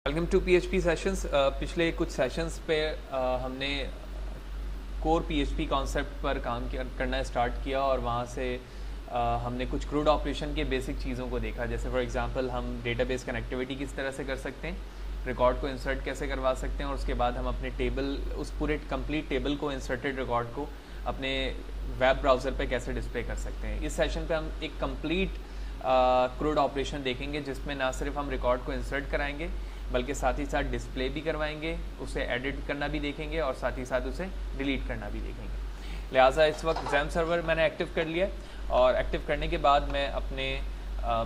Welcome to PHP sessions. पिछले कुछ sessions पे हमने कोर पीएचपी कॉन्सेप्ट पर काम करना स्टार्ट किया और वहाँ से हमने कुछ क्रूड ऑपरेशन के बेसिक चीज़ों को देखा। जैसे फॉर एग्जांपल हम डेटाबेस कनेक्टिविटी किस तरह से कर सकते हैं, रिकॉर्ड को इंसर्ट कैसे करवा सकते हैं और उसके बाद हम अपने टेबल, उस पूरे कंप्लीट टेबल को, इंसर्टेड रिकॉर्ड को अपने वेब ब्राउज़र पे कैसे डिस्प्ले कर सकते हैं। इस सेशन पे हम एक कंप्लीट क्रूड ऑपरेशन देखेंगे जिसमें ना सिर्फ हम रिकॉर्ड को इंसर्ट कराएंगे बल्कि साथ ही साथ डिस्प्ले भी करवाएंगे, उसे एडिट करना भी देखेंगे और साथ ही साथ उसे डिलीट करना भी देखेंगे। लिहाजा इस वक्त XAMPP सर्वर मैंने एक्टिव कर लिया और एक्टिव करने के बाद मैं अपने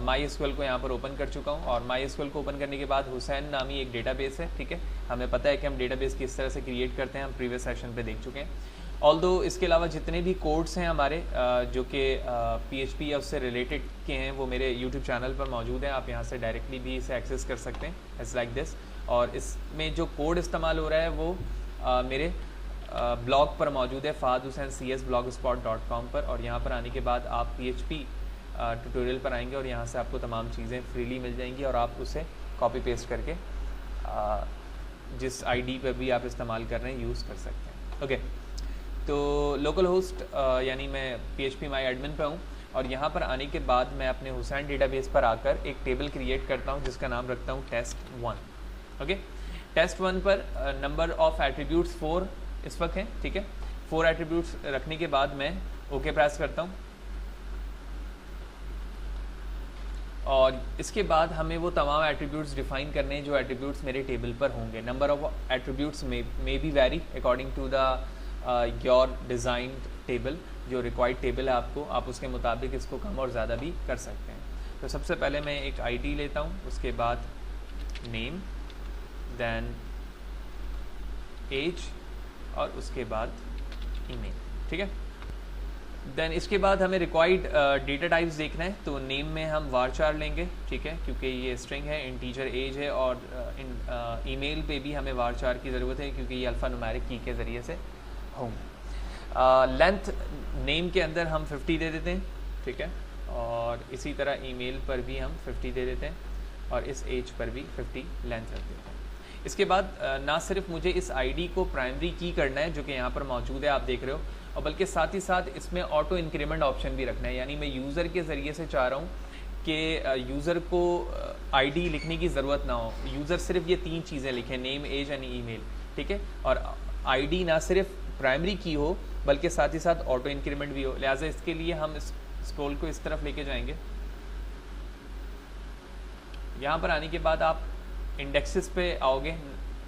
MySQL को यहाँ पर ओपन कर चुका हूँ। और MySQL को ओपन करने के बाद हुसैन नामी एक डेटाबेस है, ठीक है। हमें पता है कि हम डेटाबेस किस तरह से क्रिएट करते हैं, हम प्रीवियस सेशन पे देख चुके हैं। ऑल्दो इसके अलावा जितने भी कोड्स हैं हमारे जो कि PHP या उससे रिलेटेड के हैं वो मेरे YouTube चैनल पर मौजूद हैं। आप यहाँ से डायरेक्टली भी इसे एक्सेस कर सकते हैं, इट्स लाइक दिस। और इसमें जो कोड इस्तेमाल हो रहा है वो मेरे ब्लॉग पर मौजूद है, fahadhusaincs.blogspot.com पर। और यहाँ पर आने के बाद आप PHP ट्यूटोरियल पर आएंगे और यहाँ से आपको तमाम चीज़ें फ्रीली मिल जाएंगी और आप उसे कॉपी पेस्ट करके जिस ID पर भी आप इस्तेमाल कर रहे हैं यूज़ कर सकते हैं। ओके, तो लोकल होस्ट यानी मैं PHP माई एडमिन पे हूँ और यहाँ पर आने के बाद मैं अपने हुसैन डेटाबेस पर आकर एक टेबल क्रिएट करता हूँ जिसका नाम रखता हूँ test1। ओके, test1 पर नंबर ऑफ एट्रीब्यूट्स 4 इस वक्त हैं, ठीक है। 4 एट्रीब्यूट्स रखने के बाद मैं ओके प्रेस करता हूँ और इसके बाद हमें वो तमाम एट्रीब्यूट्स डिफाइन करने हैं जो एट्रीब्यूट्स मेरे टेबल पर होंगे। Number of attributes may be vary according to the your design table, जो रिक्वायर्ड टेबल है आपको, आप उसके मुताबिक इसको कम और ज़्यादा भी कर सकते हैं। तो सबसे पहले मैं एक ID लेता हूँ, उसके बाद नेम, देन एज और उसके बाद ईमेल, ठीक है। देन इसके बाद हमें रिक्वायर्ड डेटा टाइप्स देखना है। तो नेम में हम varchar लेंगे, ठीक है, क्योंकि ये स्ट्रिंग है, इंटीजर एज है। और ईमेल पे भी हमें varchar की ज़रूरत है क्योंकि ये अल्फ़ा न्यूमेरिक की के ज़रिए से होंगे। लेंथ नेम के अंदर हम 50 दे देते हैं, ठीक है। और इसी तरह ईमेल पर भी हम 50 दे देते हैं और इस एज पर भी 50 लेंथ रख देते हैं। इसके बाद ना सिर्फ मुझे इस ID को प्राइमरी की करना है जो कि यहाँ पर मौजूद है, आप देख रहे हो, और बल्कि साथ ही साथ इसमें ऑटो इंक्रीमेंट ऑप्शन भी रखना है। यानी मैं यूज़र के ज़रिए से चाह रहा हूँ कि यूज़र को ID लिखने की ज़रूरत ना हो, यूज़र सिर्फ ये 3 चीज़ें लिखें, नेम, एज एंड ईमेल, ठीक है। और ID ना सिर्फ प्राइमरी की हो बल्कि साथ ही साथ ऑटो इंक्रीमेंट भी हो। लिहाजा इसके लिए हम इस स्क्रॉल को इस तरफ लेके जाएंगे। यहाँ पर आने के बाद आप इंडेक्सेस पे आओगे,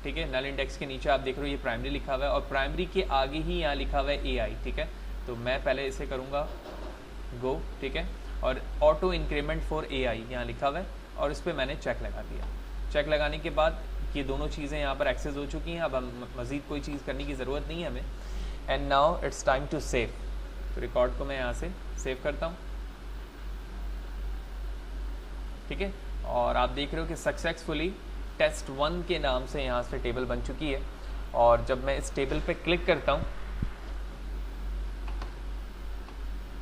ठीक है। नल इंडेक्स के नीचे आप देख रहे हो ये प्राइमरी लिखा हुआ है और प्राइमरी के आगे ही यहाँ लिखा हुआ है AI, ठीक है। तो मैं पहले इसे करूँगा गो, ठीक है, और ऑटो इंक्रीमेंट फॉर AI यहाँ लिखा हुआ है और इस पर मैंने चेक लगा दिया। चेक लगाने के बाद ये दोनों चीज़ें यहाँ पर एक्सेस हो चुकी हैं। अब हम मज़ीद कोई चीज़ करने की ज़रूरत नहीं है हमें। And now it's time to save. तो रिकॉर्ड को मैं यहाँ से सेव करता हूँ, ठीक है। और आप देख रहे हो कि सक्सेसफुली test1 के नाम से यहाँ से टेबल बन चुकी है। और जब मैं इस टेबल पे क्लिक करता हूँ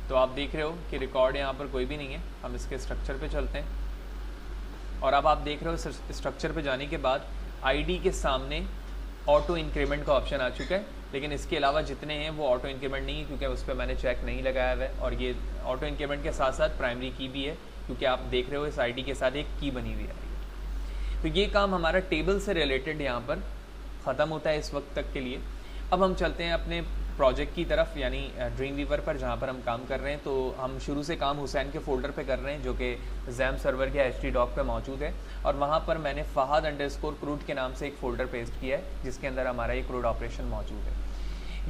तो आप देख रहे हो कि रिकॉर्ड यहाँ पर कोई भी नहीं है। हम इसके स्ट्रक्चर पे चलते हैं और अब आप देख रहे हो स्ट्रक्चर पे जाने के बाद ID के सामने ऑटो इंक्रीमेंट का ऑप्शन आ चुका है, लेकिन इसके अलावा जितने हैं वो ऑटो इंक्रीमेंट नहीं है क्योंकि उस पर मैंने चेक नहीं लगाया हुआ है। और ये ऑटो इंक्रीमेंट के साथ साथ प्राइमरी की भी है क्योंकि आप देख रहे हो इस ID के साथ एक की बनी हुई है। तो ये काम हमारा टेबल से रिलेटेड यहाँ पर ख़त्म होता है इस वक्त तक के लिए। अब हम चलते हैं अपने प्रोजेक्ट की तरफ, यानी ड्रीम वीवर पर, जहाँ पर हम काम कर रहे हैं। तो हम शुरू से काम हुसैन के फ़ोल्डर पे कर रहे हैं जो कि XAMPP सर्वर के htdoc पे मौजूद है। और वहाँ पर मैंने fahad_crude के नाम से एक फ़ोल्डर पेस्ट किया है जिसके अंदर हमारा ये क्रूड ऑपरेशन मौजूद है।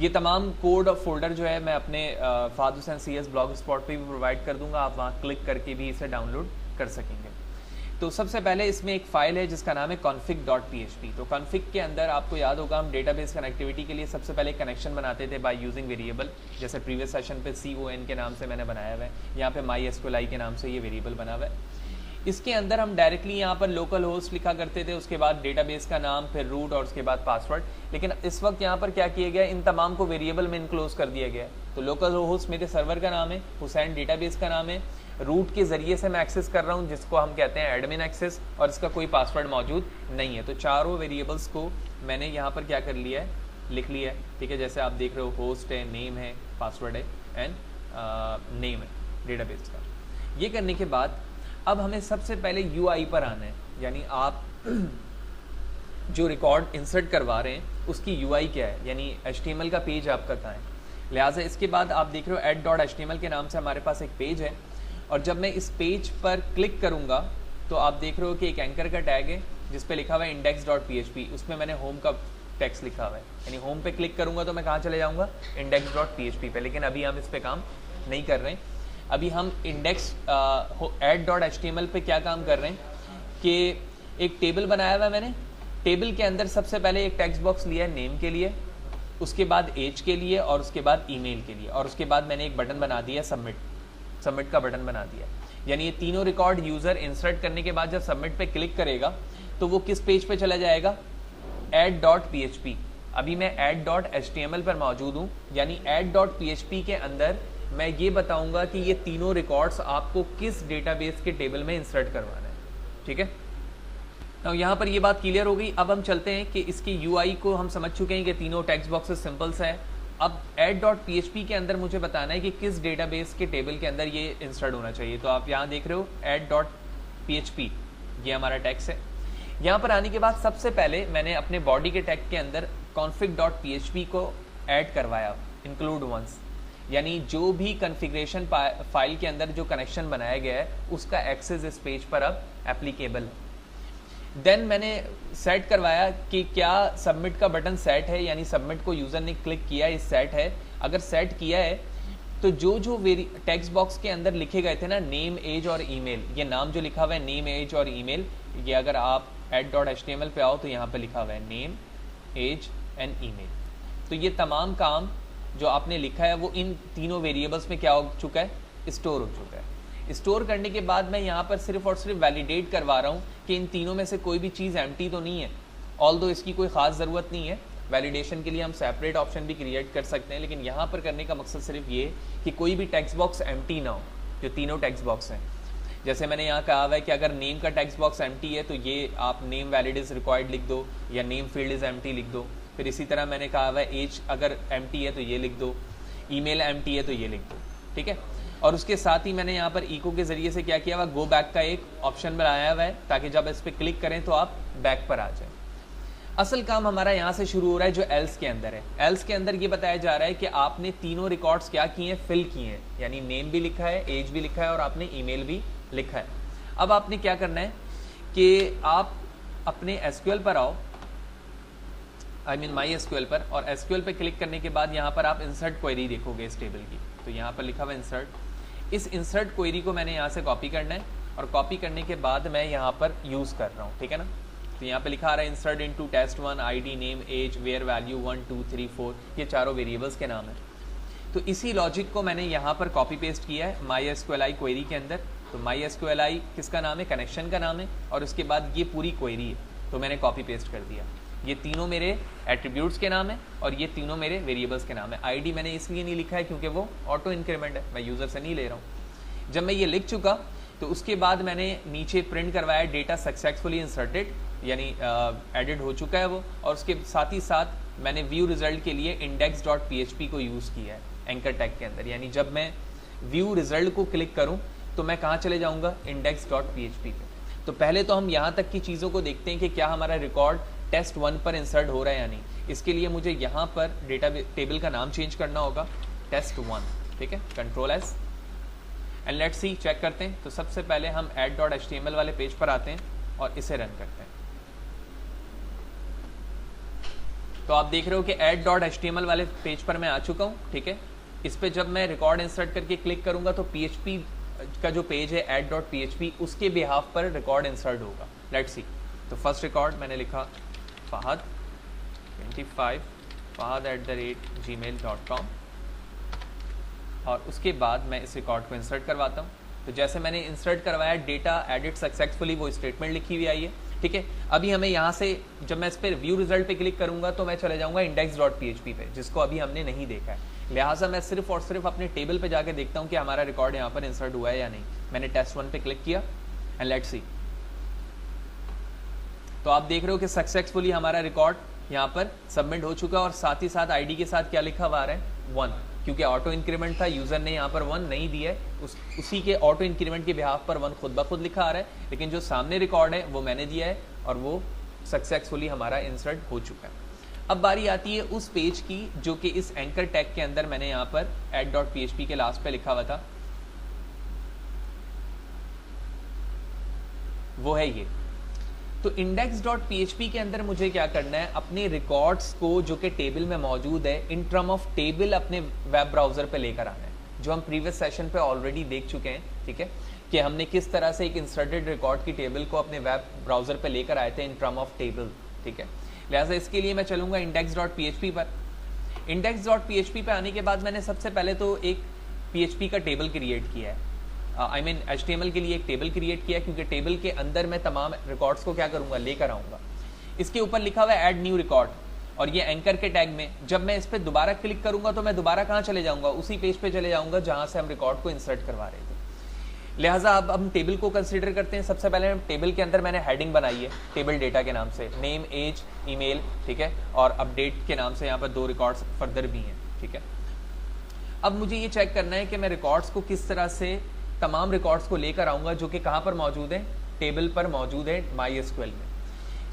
ये तमाम कोड और फोल्डर जो है मैं अपने fahadhusaincs blogspot पे भी प्रोवाइड कर दूँगा, आप वहाँ क्लिक करके भी इसे डाउनलोड कर सकेंगे। तो सबसे पहले इसमें एक फ़ाइल है जिसका नाम है config.php। तो config के अंदर आपको याद होगा हम डेटाबेस कनेक्टिविटी के लिए सबसे पहले कनेक्शन बनाते थे बाय यूजिंग वेरिएबल, जैसे प्रीवियस सेशन पे con के नाम से मैंने बनाया हुआ है, यहाँ पे mysqli के नाम से ये वेरिएबल बना हुआ है। इसके अंदर हम डायरेक्टली यहाँ पर लोकल होस्ट लिखा करते थे, उसके बाद डेटाबेस का नाम, फिर रूट और उसके बाद पासवर्ड। लेकिन इस वक्त यहाँ पर क्या किया गया, इन तमाम को वेरिएबल में इनक्लोज कर दिया गया है। तो लोकल होस्ट मेरे सर्वर का नाम है, हुसैन डेटाबेस का नाम है, रूट के ज़रिए से मैं एक्सेस कर रहा हूँ, जिसको हम कहते हैं एडमिन एक्सेस, और इसका कोई पासवर्ड मौजूद नहीं है। तो चारों वेरिएबल्स को मैंने यहाँ पर क्या कर लिया है, लिख लिया है, ठीक है। जैसे आप देख रहे हो, होस्ट है, नेम है, पासवर्ड है एंड नेम है डेटाबेस का। ये करने के बाद अब हमें सबसे पहले यूआई पर आना है, यानी आप जो रिकॉर्ड इंसर्ट करवा रहे हैं उसकी यूआई क्या है, यानी HTML का पेज आपका कहाँ है। लिहाजा इसके बाद आप देख रहे हो add.html के नाम से हमारे पास एक पेज है, और जब मैं इस पेज पर क्लिक करूँगा तो आप देख रहे हो कि एक एंकर का टैग है जिस पे लिखा हुआ है index.php, उसमें मैंने होम का टेक्स्ट लिखा हुआ है, यानी होम पे क्लिक करूँगा तो मैं कहाँ चले जाऊँगा, index.php पे। लेकिन अभी हम इस पर काम नहीं कर रहे हैं, अभी हम add.html पे क्या काम कर रहे हैं कि एक टेबल बनाया हुआ है मैंने। टेबल के अंदर सबसे पहले एक टेक्स्ट बॉक्स लिया है नेम के लिए, उसके बाद एज के लिए, और उसके बाद ईमेल के लिए, और उसके बाद मैंने एक बटन बना दिया सबमिट का बटन बना दिया। यानी ये तीनों रिकॉर्ड यूज़र इंसर्ट करने के बाद जब सबमिट पे क्लिक करेगा तो वो किस पेज पे चला जाएगा, add.php। अभी मैं add.html पर मौजूद हूँ, यानी add.php के अंदर मैं ये बताऊंगा कि ये तीनों रिकॉर्ड्स आपको किस डेटाबेस के टेबल में इंसर्ट करवाना है, ठीक है। तो यहाँ पर ये बात क्लियर हो गई। अब हम चलते हैं कि इसकी यूआई को हम समझ चुके हैं कि तीनों टेक्स्ट बॉक्सेस सिंपल्स है। अब add.php के अंदर मुझे बताना है कि किस डेटाबेस के टेबल के अंदर ये इंसर्ट होना चाहिए। तो आप यहाँ देख रहे हो add.php, ये हमारा टेक्स्ट है। यहाँ पर आने के बाद सबसे पहले मैंने अपने बॉडी के टैग के अंदर config.php को ऐड करवाया, इंक्लूड वंस, यानी जो भी कॉन्फ़िगरेशन फाइल के अंदर जो कनेक्शन बनाया गया है उसका एक्सेस इस पेज पर अब एप्लीकेबल है। देन मैंने सेट करवाया कि क्या सबमिट का बटन सेट है, यानी सबमिट को यूज़र ने क्लिक किया इस सेट है। अगर सेट किया है तो जो टेक्स्ट बॉक्स के अंदर लिखे गए थे ना, नेम, एज और ईमेल, ये नाम जो लिखा हुआ है नेम, एज और ईमेल, ये अगर आप add.html पे आओ तो यहाँ पे लिखा हुआ है नेम, एज एंड ईमेल। तो ये तमाम काम जो आपने लिखा है वो इन तीनों वेरिएबल्स में क्या हो चुका है, स्टोर हो चुका है। स्टोर करने के बाद मैं यहाँ पर सिर्फ और सिर्फ वैलिडेट करवा रहा हूँ कि इन तीनों में से कोई भी चीज़ एम्प्टी तो नहीं है। ऑल्दो इसकी कोई ख़ास ज़रूरत नहीं है, वैलिडेशन के लिए हम सेपरेट ऑप्शन भी क्रिएट कर सकते हैं, लेकिन यहाँ पर करने का मकसद सिर्फ ये कि कोई भी टेक्स्ट बॉक्स एम्प्टी ना हो, जो तीनों टेक्स्ट बॉक्स हैं। जैसे मैंने यहाँ कहा हुआ है कि अगर नेम का टेक्स्ट बॉक्स एम्प्टी है तो ये आप नेम वैलिड इज़ रिक्वायर्ड लिख दो, या नेम फील्ड इज़ एम्प्टी लिख दो। फिर इसी तरह मैंने कहा हुआ है एज अगर एम्प्टी है तो ये लिख दो, ईमेल एम्प्टी है तो ये लिख दो, ठीक है। और उसके साथ ही मैंने यहाँ पर इको के ज़रिए से क्या किया हुआ, गो बैक का एक ऑप्शन बनाया हुआ है, ताकि जब इस पर क्लिक करें तो आप बैक पर आ जाएं। असल काम हमारा यहाँ से शुरू हो रहा है जो एल्स के अंदर है। एल्स के अंदर ये बताया जा रहा है कि आपने तीनों रिकॉर्ड्स क्या किए हैं, फिल किए हैं, यानी नेम भी लिखा है, एज भी लिखा है और आपने ईमेल भी लिखा है। अब आपने क्या करना है कि आप अपने एसक्यूएल पर आओ, आई मीन माई एसक्यूएल पर, और एसक्यूएल पे क्लिक करने के बाद यहाँ पर आप इंसर्ट क्वेरी देखोगे इस टेबल की। तो यहाँ पर लिखा हुआ इंसर्ट, इस इंसर्ट क्वेरी को मैंने यहाँ से कॉपी करना है, और कॉपी करने के बाद मैं यहाँ पर यूज़ कर रहा हूँ, ठीक है ना। तो यहाँ पे लिखा आ रहा है insert into test1 ID name age where value 1 2 3 4, ये चारों वेरिएबल्स के नाम है। तो इसी लॉजिक को मैंने यहाँ पर कॉपी पेस्ट किया है MySQLi क्वेरी के अंदर। तो MySQLi किसका नाम है, कनेक्शन का नाम है, और उसके बाद ये पूरी क्वेरी है, तो मैंने कॉपी पेस्ट कर दिया। ये तीनों मेरे एट्रीब्यूट्स के नाम है और ये तीनों मेरे वेरिएबल्स के नाम है। ID मैंने इसलिए नहीं लिखा है क्योंकि वो ऑटो इंक्रीमेंट है, मैं यूज़र से नहीं ले रहा हूँ। जब मैं ये लिख चुका तो उसके बाद मैंने नीचे प्रिंट करवाया डेटा सक्सेसफुली इंसर्टेड, यानी एडिट हो चुका है वो, और उसके साथ ही साथ मैंने व्यू रिजल्ट के लिए index.php को यूज़ किया है एंकर टैग के अंदर। यानी जब मैं व्यू रिजल्ट को क्लिक करूं तो मैं कहाँ चले जाऊंगा, index.php पे। तो पहले तो हम यहाँ तक की चीज़ों को देखते हैं कि क्या हमारा रिकॉर्ड test1 पर इंसर्ट हो रहा है या नहीं। इसके लिए मुझे यहाँ पर डेटा टेबल का नाम चेंज करना होगा, test1, ठीक है, Ctrl+S and let's see, check करते हैं। तो सबसे पहले हम add.html वाले पेज पर आते हैं और इसे रन करते हैं। तो आप देख रहे हो कि add.html वाले पेज पर मैं आ चुका हूँ, ठीक है। इस पे जब मैं रिकॉर्ड इंसर्ट करके क्लिक करूंगा तो PHP का जो पेज है add.php, उसके बिहाफ पर रिकॉर्ड इंसर्ट होगा। Let's see. तो फर्स्ट रिकॉर्ड मैंने लिखा फहद 25 fahad@gmail.com, और उसके बाद मैं इस रिकॉर्ड को इंसर्ट करवाता हूँ। तो जैसे मैंने इंसर्ट करवाया, डेटा एडिट सक्सेसफुली, वो स्टेटमेंट लिखी हुई आई है, ठीक है। अभी हमें यहाँ से जब मैं इस पर व्यू रिजल्ट पे क्लिक करूँगा तो मैं चले जाऊँगा index.php पे, जिसको अभी हमने नहीं देखा है। लिहाजा मैं सिर्फ और सिर्फ अपने टेबल पे जाके देखता हूँ कि हमारा रिकॉर्ड यहाँ पर इंसर्ट हुआ है या नहीं। मैंने टेस्ट 1 पे क्लिक किया एंड लेट्स सी। तो आप देख रहे हो कि सक्सेसफुली हमारा रिकॉर्ड यहाँ पर सबमिट हो चुका है और साथ ही साथ आईडी के साथ क्या लिखा हुआ आ रहा है 1, क्योंकि ऑटो इंक्रीमेंट था, यूजर ने यहाँ पर 1 नहीं दिया है, उसी के ऑटो इंक्रीमेंट के बिहाफ पर 1 खुद ब खुद लिखा आ रहा है, लेकिन जो सामने रिकॉर्ड है वो मैंने दिया है और वो सक्सेसफुली हमारा इंसर्ट हो चुका है। अब बारी आती है उस पेज की जो कि इस एंकर टैग के अंदर मैंने यहाँ पर add.php के लास्ट पे लिखा हुआ था, वो है ये। तो index.php के अंदर मुझे क्या करना है, अपने रिकॉर्ड्स को जो कि टेबल में मौजूद है इन टर्म ऑफ टेबल अपने वेब ब्राउजर पे लेकर आना है, जो हम प्रीवियस सेशन पे ऑलरेडी देख चुके हैं, ठीक है, कि हमने किस तरह से एक इंसर्टेड रिकॉर्ड की टेबल को अपने वेब ब्राउजर पे लेकर आए थे इन टर्म ऑफ टेबल, ठीक है। लिहाजा इसके लिए मैं चलूंगा index.php पर। index.php पे आने के बाद मैंने सबसे पहले तो एक PHP का टेबल क्रिएट किया है, आई मीन HTML के लिए एक टेबल क्रिएट किया, क्योंकि टेबल के अंदर मैं तमाम रिकॉर्ड्स को क्या करूंगा, लेकर आऊंगा। इसके ऊपर लिखा हुआ है ऐड न्यू रिकॉर्ड, और ये एंकर के टैग में जब मैं इस पर दोबारा क्लिक करूंगा तो मैं दोबारा कहाँ चले जाऊंगा, उसी पेज पे चले जाऊंगा जहां से हम रिकॉर्ड को इंसर्ट करवा रहे थे। लिहाजा अब हम टेबल को कंसीडर करते हैं। सबसे पहले टेबल के अंदर मैंने हेडिंग बनाई है टेबल डेटा के नाम से, नेम, एज, ईमेल, ठीक है, और अपडेट के नाम से यहाँ पर 2 रिकॉर्ड्स फर्दर भी हैं, ठीक है। अब मुझे ये चेक करना है कि मैं रिकॉर्ड्स को किस तरह से तमाम रिकॉर्ड्स को लेकर आऊंगा जो कि कहाँ पर मौजूद है, टेबल पर मौजूद है MySQL में।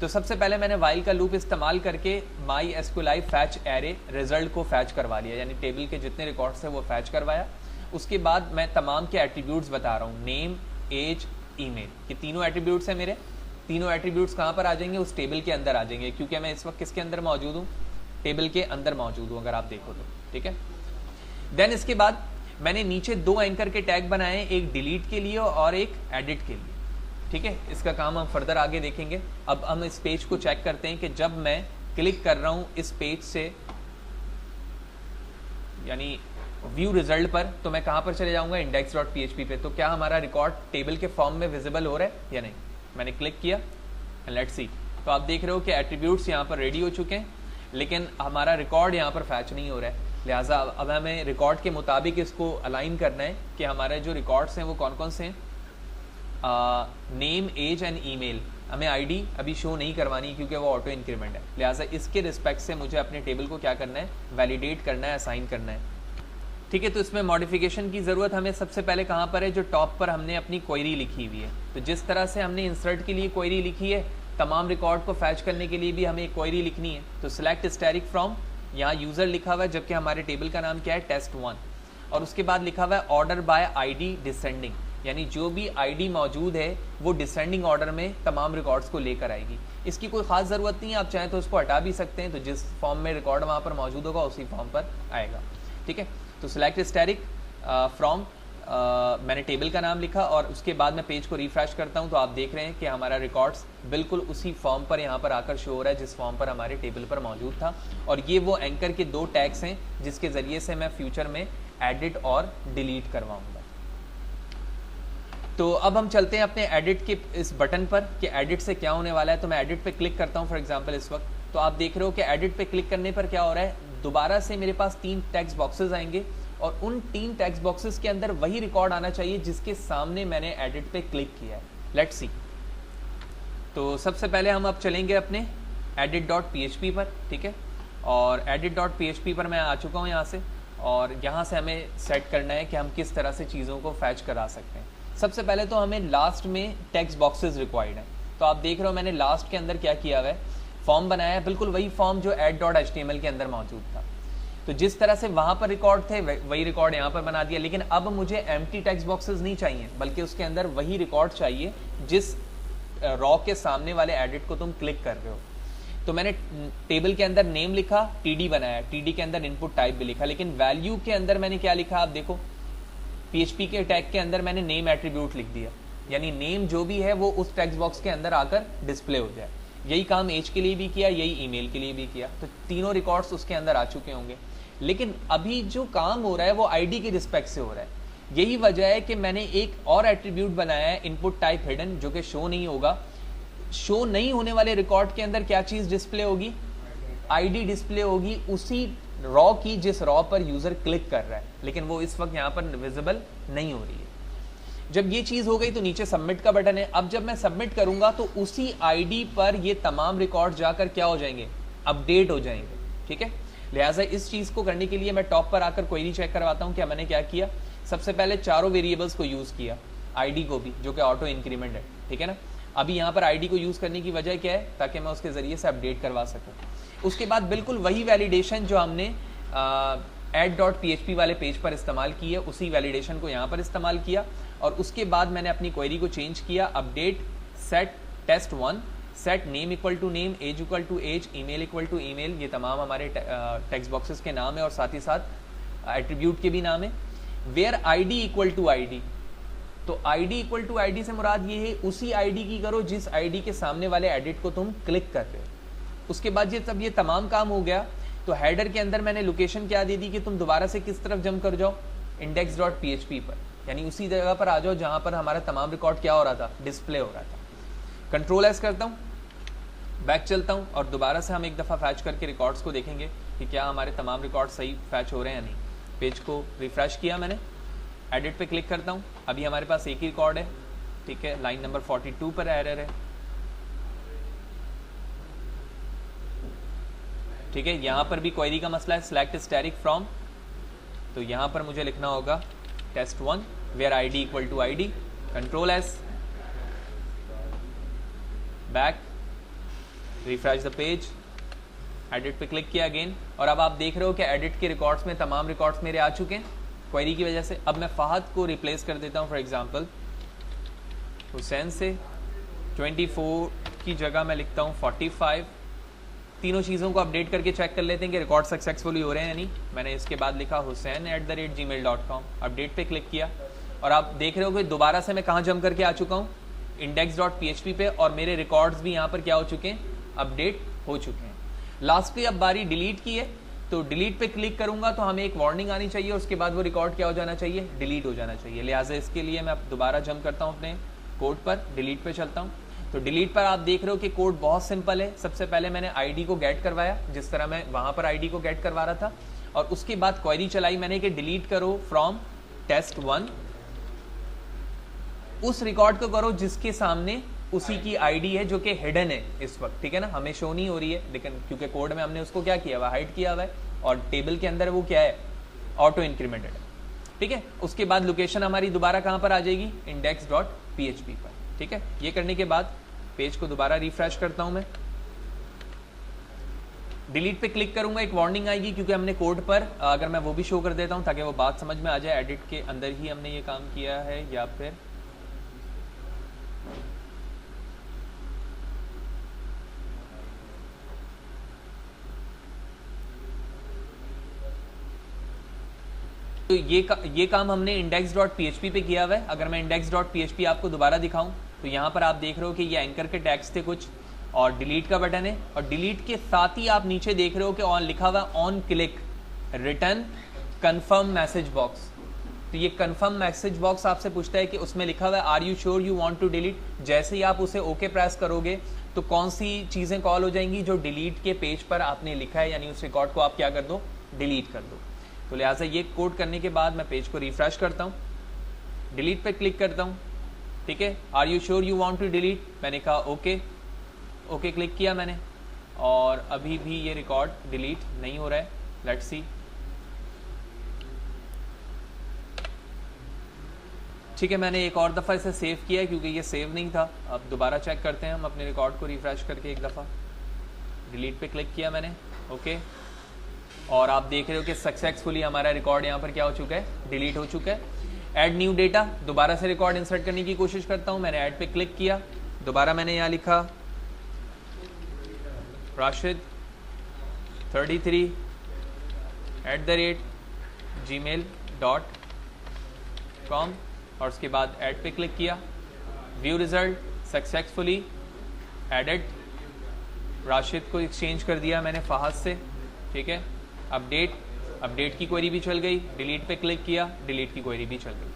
तो सबसे पहले मैंने while का लूप इस्तेमाल करके MySQLi fetch array रिजल्ट को फैच करवा लिया, यानी टेबल के जितने रिकॉर्ड्स है वो फैच करवाया। उसके बाद मैं तमाम के एट्रीब्यूट्स बता रहा हूँ, नेम, एज, ईमेल, ये तीनों एट्रीब्यूट्स हैं मेरे। तीनों एट्रीब्यूट्स कहाँ पर आ जाएंगे, उस टेबल के अंदर आ जाएंगे, क्योंकि मैं इस वक्त किसके अंदर मौजूद हूँ, टेबल के अंदर मौजूद हूँ, अगर आप देखो तो, ठीक है। देन इसके बाद मैंने नीचे 2 एंकर के टैग बनाए, एक डिलीट के लिए और एक एडिट के लिए, ठीक है। इसका काम हम फर्दर आगे देखेंगे। अब हम इस पेज को चेक करते हैं कि जब मैं क्लिक कर रहा हूं इस पेज से, यानी व्यू रिजल्ट पर, तो मैं कहां पर चले जाऊंगा, index.php पे। तो क्या हमारा रिकॉर्ड टेबल के फॉर्म में विजिबल हो रहा है या नहीं। मैंने क्लिक किया एंड लेट्स सी। तो आप देख रहे हो कि एट्रीब्यूट्स यहां पर रेडी हो चुके हैं, लेकिन हमारा रिकॉर्ड यहां पर फैच नहीं हो रहा है। लिहाजा अब हमें रिकॉर्ड के मुताबिक इसको अलाइन करना है कि हमारे जो रिकॉर्ड्स हैं वो कौन कौन से हैं। नेम, एज एंड ईमेल, हमें आईडी अभी शो नहीं करवानी क्योंकि वो ऑटो इंक्रीमेंट है। लिहाजा इसके रिस्पेक्ट से मुझे अपने टेबल को क्या करना है, वैलिडेट करना है, असाइन करना है, ठीक है। तो इसमें मॉडिफिकेशन की ज़रूरत हमें सबसे पहले कहाँ पर है, जो टॉप पर हमने अपनी क्वेरी लिखी हुई है। तो जिस तरह से हमने इंसर्ट के लिए क्वेरी लिखी है, तमाम रिकॉर्ड को फैच करने के लिए भी हमें एक क्वेरी लिखनी है। तो सिलेक्ट स्टैटिक फ्रॉम, यहाँ यूज़र लिखा हुआ है, जबकि हमारे टेबल का नाम क्या है, test1, और उसके बाद लिखा हुआ है ऑर्डर बाय आईडी डिसेंडिंग, यानी जो भी आईडी मौजूद है वो डिसेंडिंग ऑर्डर में तमाम रिकॉर्ड्स को लेकर आएगी। इसकी कोई ख़ास ज़रूरत नहीं है, आप चाहें तो उसको हटा भी सकते हैं, तो जिस फॉर्म में रिकॉर्ड वहाँ पर मौजूद होगा उसी फॉर्म पर आएगा, ठीक है। तो सिलेक्ट स्टैटिक फ्रॉम, मैंने टेबल का नाम लिखा और उसके बाद मैं पेज को रिफ्रेश करता हूं, तो आप देख रहे हैं कि हमारा रिकॉर्ड्स बिल्कुल उसी फॉर्म पर यहाँ पर आकर शो हो रहा है जिस फॉर्म पर हमारे टेबल पर मौजूद था। और ये वो एंकर के 2 टैग्स हैं जिसके ज़रिए से मैं फ्यूचर में एडिट और डिलीट करवाऊंगा। तो अब हम चलते हैं अपने एडिट के इस बटन पर कि एडिट से क्या होने वाला है। तो मैं एडिट पे क्लिक करता हूँ फॉर एग्जांपल इस वक्त, तो आप देख रहे हो कि एडिट पे क्लिक करने पर क्या हो रहा है, दोबारा से मेरे पास 3 टेक्स्ट बॉक्सेस आएंगे और उन 3 टेक्स्ट बॉक्सेस के अंदर वही रिकॉर्ड आना चाहिए जिसके सामने मैंने एडिट पे क्लिक किया है। Let's see. तो सबसे पहले हम अब चलेंगे अपने edit.php पर, ठीक है, और edit.php पर मैं आ चुका हूँ यहाँ से, और यहाँ से हमें सेट करना है कि हम किस तरह से चीज़ों को फैच करा सकते हैं। सबसे पहले तो हमें लास्ट में टेक्स्ट बॉक्सेस रिक्वायर्ड हैं। तो आप देख रहे हो मैंने लास्ट के अंदर क्या किया हुआ है, फॉर्म बनाया है, बिल्कुल वही फॉर्म जो add.html के अंदर मौजूद था। तो जिस तरह से वहाँ पर रिकॉर्ड थे वही रिकॉर्ड यहाँ पर बना दिया, लेकिन अब मुझे एम्प्टी टेक्स्ट बॉक्सेस नहीं चाहिए, बल्कि उसके अंदर वही रिकॉर्ड चाहिए जिस रॉ के सामने वाले एडिट को तुम क्लिक कर रहे हो। तो मैंने टेबल के अंदर नेम लिखा, टीडी बनाया, टीडी के अंदर इनपुट टाइप भी लिखा, लेकिन वैल्यू के अंदर मैंने क्या लिखा, आप देखो PHP के टैग के अंदर मैंने नेम एट्रीब्यूट लिख दिया, यानी नेम जो भी है वो उस टेक्स्ट बॉक्स के अंदर आकर डिस्प्ले हो जाए। यही काम एज के लिए भी किया, यही ईमेल के लिए भी किया, तो तीनों रिकॉर्ड्स उसके अंदर आ चुके होंगे। लेकिन अभी जो काम हो रहा है वो आईडी के रिस्पेक्ट से हो रहा है। यही वजह है कि मैंने एक और एट्रीब्यूट बनाया है इनपुट टाइप हिडन, जो कि शो नहीं होगा। शो नहीं होने वाले रिकॉर्ड के अंदर क्या चीज डिस्प्ले होगी, आईडी डिस्प्ले होगी उसी रॉ की जिस रॉ पर यूजर क्लिक कर रहा है, लेकिन वो इस वक्त यहाँ पर विजिबल नहीं हो रही है। जब ये चीज हो गई तो नीचे सबमिट का बटन है। अब जब मैं सबमिट करूंगा तो उसी आईडी पर ये तमाम रिकॉर्ड जाकर क्या हो जाएंगे, अपडेट हो जाएंगे। ठीक है, लिहाजा इस चीज को करने के लिए मैं टॉप पर आकर क्वेरी चेक करवाता हूं। क्या मैंने क्या किया, सबसे पहले चारों वेरिएबल्स को यूज किया, आईडी को भी, जो कि ऑटो इंक्रीमेंट है। ठीक है ना, अभी यहाँ पर आईडी को यूज करने की वजह क्या है, ताकि मैं उसके जरिए से अपडेट करवा सकूं। उसके बाद बिल्कुल वही वैलिडेशन जो हमने add.php वाले पेज पर इस्तेमाल की है, उसी वैलिडेशन को यहाँ पर इस्तेमाल किया। और उसके बाद मैंने अपनी क्वेरी को चेंज किया, update set test1, set name equal to name, age equal to age, email equal to email, ये तमाम हमारे टेक्स्ट बॉक्सेस के नाम है और साथ ही साथ एट्रीब्यूट के भी नाम है। Where ID equal to ID, तो आईडी इक्वल टू आईडी से मुराद ये है उसी आईडी की करो जिस आईडी के सामने वाले एडिट को तुम क्लिक कर रहे हो। उसके बाद ये तमाम काम हो गया तो हेडर के अंदर मैंने लोकेशन क्या दे दी कि तुम दोबारा से किस तरफ जंप कर जाओ, index.php पर, यानी उसी जगह पर आ जाओ जहां पर हमारा तमाम रिकॉर्ड क्या हो रहा था, डिस्प्ले हो रहा था। कंट्रोल एस करता हूं, बैक चलता हूं और दोबारा से हम एक दफ़ा फैच करके रिकॉर्ड्स को देखेंगे कि क्या हमारे तमाम रिकॉर्ड सही फैच हो रहे हैं या नहीं। पेज को रिफ्रेश किया मैंने, एडिट पे क्लिक करता हूं, अभी हमारे पास एक ही रिकॉर्ड है। ठीक है, लाइन नंबर 42 पर एरर है। ठीक है, यहां पर भी क्वेरी का मसला है, सिलेक्ट स्टैटिक फ्रॉम, तो यहां पर मुझे लिखना होगा test1 where ID equal to ID, control S, back, refresh the page, edit पे क्लिक किया अगेन, और अब आप देख रहे हो कि एडिट के रिकॉर्ड्स में तमाम रिकॉर्ड्स मेरे आ चुके हैं क्वेरी की वजह से। अब मैं फहद को रिप्लेस कर देता हूं, फॉर एग्जांपल हुसैन से, 24 की जगह मैं लिखता हूं 45। तीनों चीज़ों को अपडेट करके चेक कर लेते हैं कि रिकॉर्ड सक्सेसफुली हो रहे हैं या नहीं। मैंने इसके बाद लिखा husain@gmail.com, अपडेट पे क्लिक किया और आप देख रहे हो कि दोबारा से मैं कहाँ जंप करके आ चुका हूँ, index.php पे, और मेरे रिकॉर्ड्स भी यहाँ पर क्या हो चुके हैं, अपडेट हो चुके हैं। लास्टली अब बारी डिलीट की है, तो डिलीट पे क्लिक करूंगा तो हमें एक वार्निंग आनी चाहिए, उसके बाद वो रिकॉर्ड क्या हो जाना चाहिए, डिलीट हो जाना चाहिए। लिहाजा इसके लिए मैं दोबारा जंप करता हूँ अपने कोड पर, डिलीट पे चलता हूँ। तो डिलीट पर आप देख रहे हो कि कोड बहुत सिंपल है। सबसे पहले मैंने आईडी को गेट करवाया, जिस तरह मैं वहां पर आईडी को गेट करवा रहा था, और उसके बाद क्वेरी चलाई मैंने कि डिलीट करो फ्रॉम test1, उस रिकॉर्ड को करो जिसके सामने उसी की आईडी है जो कि हिडन है इस वक्त। ठीक है ना, हमें शो नहीं हो रही है, लेकिन क्योंकि कोड में हमने उसको क्या किया हुआ, हाइड किया हुआ है, और टेबल के अंदर वो क्या है, ऑटो इंक्रीमेंटेड है। ठीक है, उसके बाद लोकेशन हमारी दोबारा कहां पर आ जाएगी, index.php पर। ठीक है, ये करने के बाद पेज को दोबारा रिफ्रेश करता हूं मैं, डिलीट पे क्लिक करूंगा, एक वार्निंग आएगी क्योंकि हमने कोड पर, अगर मैं वो भी शो कर देता हूं ताकि वो बात समझ में आ जाए, एडिट के अंदर ही हमने ये काम किया है या फिर तो ये काम हमने index.php पे किया हुआ है। अगर मैं index.php आपको दोबारा दिखाऊं तो यहाँ पर आप देख रहे हो कि ये एंकर के टैग्स थे कुछ, और डिलीट का बटन है, और डिलीट के साथ ही आप नीचे देख रहे हो कि ऑन लिखा हुआ on click return confirm message box. तो ये कंफर्म मैसेज बॉक्स आपसे पूछता है कि उसमें लिखा हुआ है are you sure you want to delete. जैसे ही आप उसे ओके प्रेस करोगे तो कौन सी चीज़ें कॉल हो जाएंगी, जो डिलीट के पेज पर आपने लिखा है, यानी उस रिकॉर्ड को आप क्या कर दो, डिलीट कर दो। तो लिहाजा ये कोड करने के बाद मैं पेज को रिफ्रेश करता हूँ, डिलीट पे क्लिक करता हूँ। ठीक है, are you sure you want to delete, मैंने कहा ओके, ओके क्लिक किया मैंने, और अभी भी ये रिकॉर्ड डिलीट नहीं हो रहा है। लेट्स सी, ठीक है, मैंने एक और दफ़ा इसे सेव किया है क्योंकि ये सेव नहीं था। अब दोबारा चेक करते हैं हम अपने रिकॉर्ड को रिफ्रेश करके एक दफ़ा, डिलीट पे क्लिक किया मैंने, ओके, और आप देख रहे हो कि सक्सेसफुली हमारा रिकॉर्ड यहाँ पर क्या हो चुका है, डिलीट हो चुका है। ऐड न्यू डेटा, दोबारा से रिकॉर्ड इंसर्ट करने की कोशिश करता हूँ। मैंने ऐड पे क्लिक किया, दोबारा मैंने यहाँ लिखा राशिद 33 @gmail.com, और उसके बाद ऐड पे क्लिक किया, view result, successfully added, Rashid को एक्सचेंज कर दिया मैंने फहद से। ठीक है, अपडेट की क्वेरी भी चल गई, डिलीट पे क्लिक किया, डिलीट की क्वेरी भी चल गई।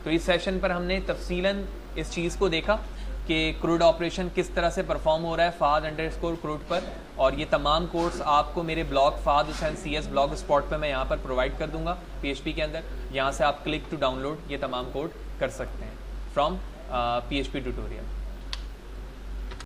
तो इस सेशन पर हमने तफसीलन इस चीज़ को देखा। कि क्रूड ऑपरेशन किस तरह से परफॉर्म हो रहा है fahad_क्रूड पर, और ये तमाम कोड्स आपको मेरे blog Fahad Hussain CS blog spot पर मैं यहाँ पर प्रोवाइड कर दूंगा PHP के अंदर। यहाँ से आप क्लिक टू डाउनलोड ये तमाम कोड कर सकते हैं फ्रॉम PHP ट्यूटोरियल।